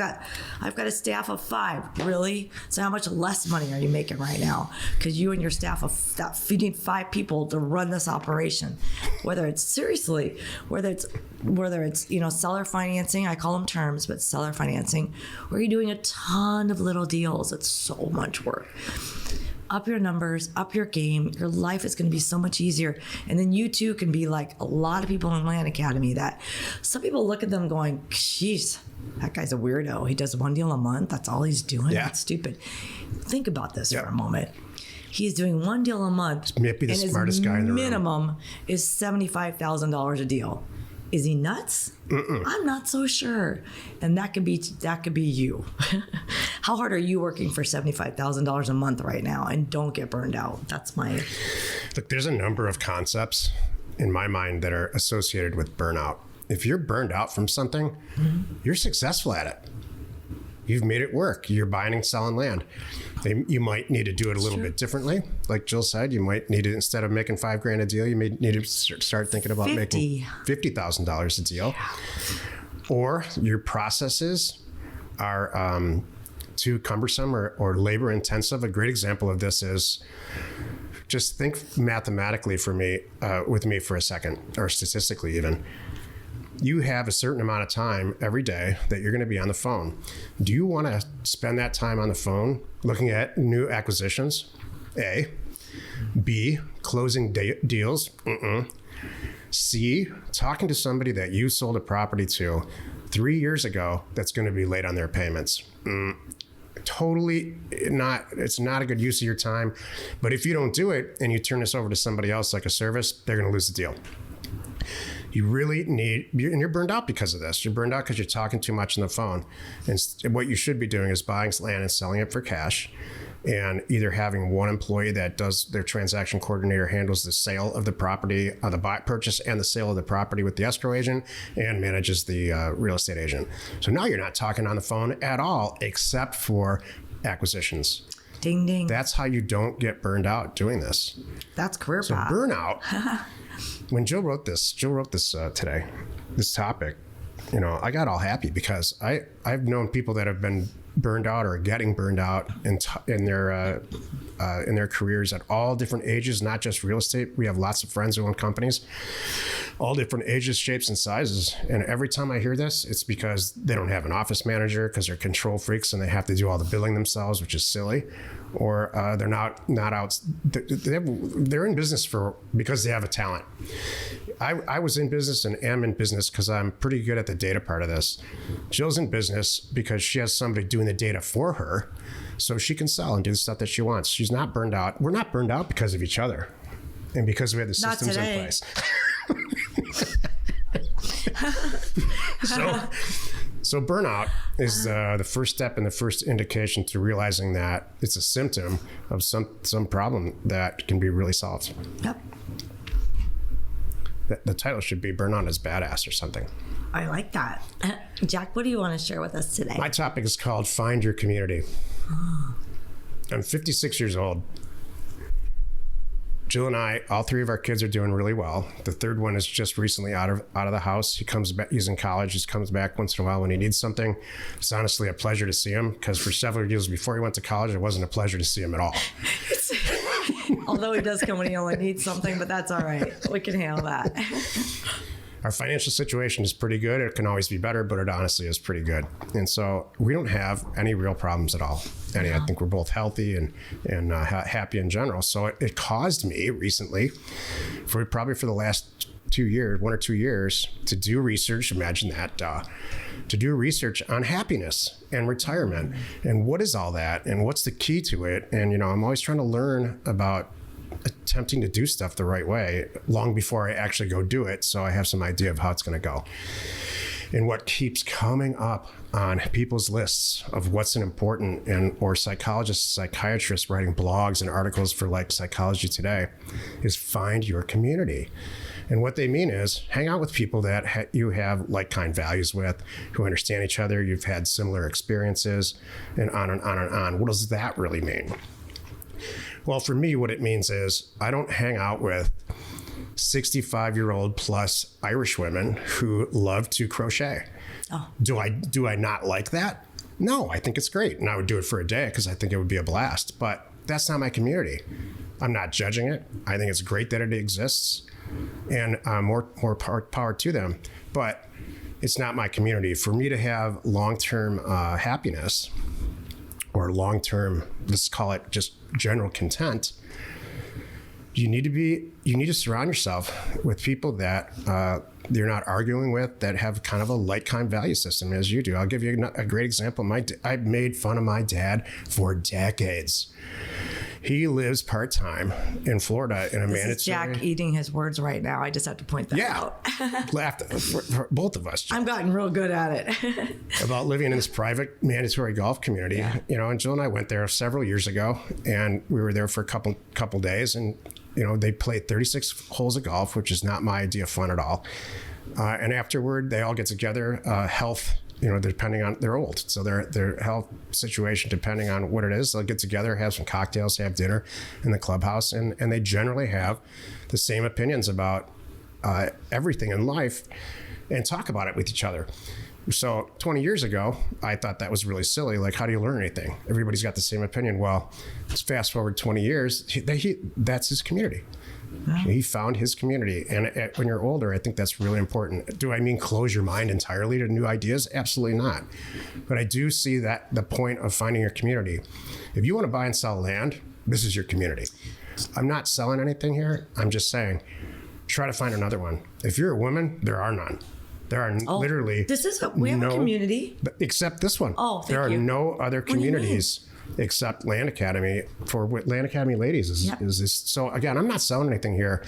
got a staff of 5. Really? So how much less money are you making right now? Because you and your staff of feeding 5 people to run this operation. Whether it's seller financing, I call them terms, but seller financing, where you're doing a ton of little deals. It's so much work. Up your numbers, up your game. Your life is going to be so much easier. And then you too can be like a lot of people in Land Academy that some people look at them going, geez, that guy's a weirdo. He does 1 deal a month. That's all he's doing. Yeah. That's stupid. Think about this for a moment. He's doing 1 deal a month. Maybe the smartest guy in the room. Minimum is $75,000 a deal. Is he nuts? I'm not so sure. And that could be you. How hard are you working for $75,000 a month right now? And don't get burned out. That's my... Look, there's a number of concepts in my mind that are associated with burnout. If you're burned out from something, you're successful at it. You've made it work. You're buying and selling land. You might need to do it a little bit differently. Like Jill said, you might need to, instead of making $5,000 a deal, you may need to start thinking about making $50,000 a deal. Or your processes are too cumbersome or labor intensive. A great example of this is, just think mathematically with me for a second, or statistically even. You have a certain amount of time every day that you're going to be on the phone. Do you want to spend that time on the phone looking at new acquisitions? A. B. Closing deals? C. Talking to somebody that you sold a property to 3 years ago that's going to be late on their payments? Totally not. It's not a good use of your time. But if you don't do it and you turn this over to somebody else like a service, they're going to lose the deal. You really need, and you're burned out because of this. You're burned out because you're talking too much on the phone. And what you should be doing is buying land and selling it for cash, and either having one employee that does their transaction coordinator handles the sale of the property, the purchase and the sale of the property with the escrow agent, and manages the real estate agent. So now you're not talking on the phone at all, except for acquisitions. Ding, ding. That's how you don't get burned out doing this. That's career So path. burnout. When Jill wrote this today, this topic, I got all happy because I've known people that have been burned out or getting burned out in their careers at all different ages, not just real estate. We have lots of friends who own companies, all different ages, shapes, and sizes. And every time I hear this, it's because they don't have an office manager because they're control freaks and they have to do all the billing themselves, which is silly. Or they're not out. They're in business because they have a talent. I was in business and am in business because I'm pretty good at the data part of this. Jill's in business because she has somebody doing the data for her, so she can sell and do the stuff that she wants. She's not burned out. We're not burned out because of each other, and because we have the Not systems in today. place. So burnout is the first step and the first indication to realizing that it's a symptom of some problem that can be really solved. Yep. The title should be "Burnout is Badass" or something. I like that. Jack, what do you want to share with us today? My topic is called "Find Your Community." I'm 56 years old. Jill and I, all three of our kids are doing really well. The third one is just recently out of the house. He comes back. He's in college. He comes back once in a while when he needs something. It's honestly a pleasure to see him because for several years before he went to college, it wasn't a pleasure to see him at all. Although he does come when he only needs something, but that's all right. We can handle that. Our financial situation is pretty good. It can always be better, but it honestly is pretty good. And so we don't have any real problems at all. And I think we're both healthy and happy in general. So it caused me recently, for the last 2 years, 1 or 2 years, to do research. Imagine that. To do research on happiness and retirement and what is all that and what's the key to it. And, I'm always trying to learn about attempting to do stuff the right way long before I actually go do it. So I have some idea of how it's going to go. And what keeps coming up on people's lists of what's important or psychologists, psychiatrists writing blogs and articles for like Psychology Today is find your community. And what they mean is hang out with people that you have like-kind values with, who understand each other, you've had similar experiences, and on and on and on. What does that really mean? Well, for me, what it means is I don't hang out with 65-year-old plus Irish women who love to crochet. Oh. Do I not like that? No, I think it's great. And I would do it for a day because I think it would be a blast. But that's not my community. I'm not judging it. I think it's great that it exists. And more power to them. But it's not my community. For me to have long-term happiness or long-term, let's call it just general content, you need to surround yourself with people that you're not arguing with, that have kind of a like-kind value system as you do. I'll give you a great example. I made fun of my dad for decades. He lives part-time in Florida in a mandatory. This is Jack eating his words right now. I just have to point that out. Laughed for both of us. I'm gotten real good at it. About living in this private mandatory golf community. And Jill and I went there several years ago, and we were there for a couple days, and they played 36 holes of golf, which is not my idea of fun at all. And afterward, they all get together, health, depending on, they're old. So their health situation, depending on what it is, they'll get together, have some cocktails, have dinner in the clubhouse. And they generally have the same opinions about everything in life and talk about it with each other. So 20 years ago, I thought that was really silly. Like, how do you learn anything? Everybody's got the same opinion. Well, let's fast forward 20 years. That's his community. Wow. He found his community. And when you're older, I think that's really important. Do I mean close your mind entirely to new ideas? Absolutely not. But I do see that the point of finding your community. If you want to buy and sell land, this is your community. I'm not selling anything here. I'm just saying, try to find another one. If you're a woman, there are none. There are literally we have a community. Except this one. Oh, thank there are you. no other communities except Land Academy for what Land Academy ladies is this. So again, I'm not selling anything here,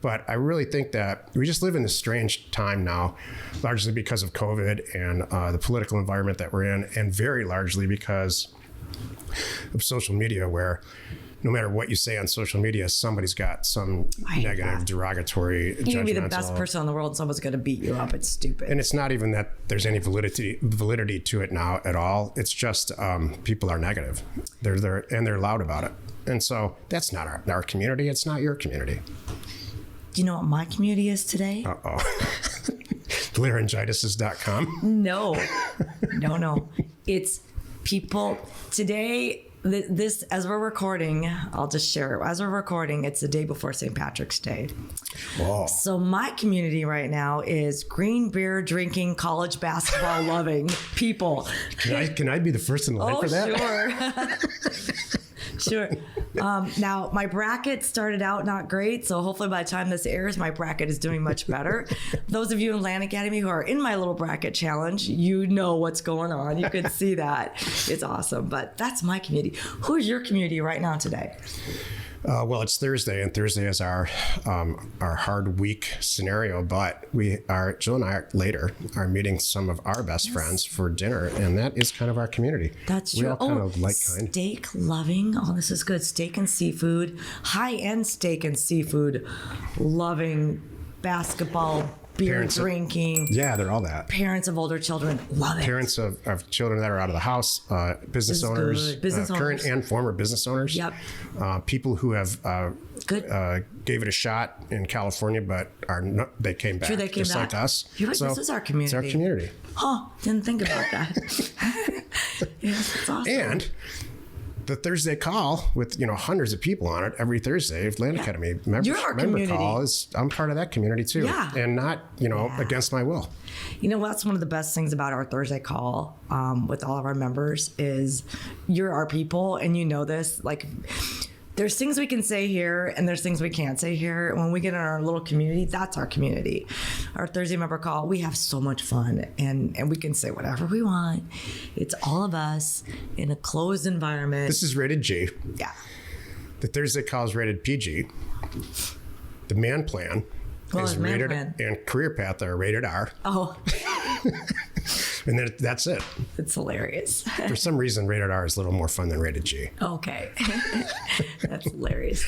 but I really think that we just live in this strange time now, largely because of COVID and the political environment that we're in, and very largely because of social media, where no matter what you say on social media, somebody's got some negative, derogatory, You can be the judgmental. best person in the world, someone's going to beat you up. It's stupid. And it's not even that there's any validity to it now at all. It's just people are negative. They're there and they're loud about it. And so that's not our community. It's not your community. Do you know what my community is today? Laryngitis.com. No. It's people today. This, as we're recording, I'll just share it. As we're recording, it's the day before St. Patrick's Day. Whoa. So my community right now is green beer drinking, college basketball loving people. Can I be the first in line for that? Sure. Now, my bracket started out not great, so hopefully by the time this airs, my bracket is doing much better. Those of you in Land Academy who are in my little bracket challenge, you know what's going on. You can see that. It's awesome. But that's my community. Who's your community right now today? Well, it's Thursday, and Thursday is our hard week scenario. But Jill and I later are meeting some of our best friends for dinner, and that is kind of our community. That's we true. all kind of like kind. Steak loving. Oh, this is good. Steak and seafood. High end steak and seafood loving. Basketball, beer drinking. Yeah, they're all that. Parents of older children love it. Parents of children that are out of the house, business owners, current and former business owners. Yep. People who have Good. gave it a shot in California, but they came back. Sure, they came just back. like us. You're like, this is our community. It's our community. Huh, didn't think about that. Yes, that's awesome. And the Thursday call with hundreds of people on it every Thursday. Land Academy You're our member community. call I'm part of that community too. Yeah. And not against my will. That's one of the best things about our Thursday call with all of our members is you're our people, and you know this. Like, there's things we can say here and there's things we can't say here. When we get in our little community, that's our community. Our Thursday member call, we have so much fun, and we can say whatever we want. It's all of us in a closed environment. This is rated G. Yeah. The Thursday call is rated PG. The man plan is Man rated, Plan. and career path are rated R. Oh, And then that's it. it's hilarious. For some reason, rated R is a little more fun than rated G. Okay. That's hilarious.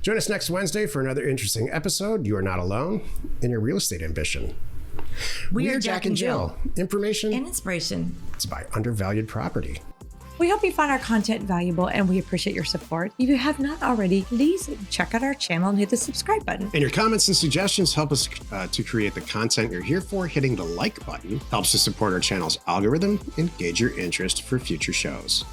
Join us next Wednesday for another interesting episode. You are not alone in your real estate ambition. We are Jack and Jill. Information And inspiration. is by Undervalued Property. We hope you find our content valuable and we appreciate your support. If you have not already, please check out our channel and hit the subscribe button. And your comments and suggestions help us to create the content you're here for. Hitting the like button helps to support our channel's algorithm and gauge your interest for future shows.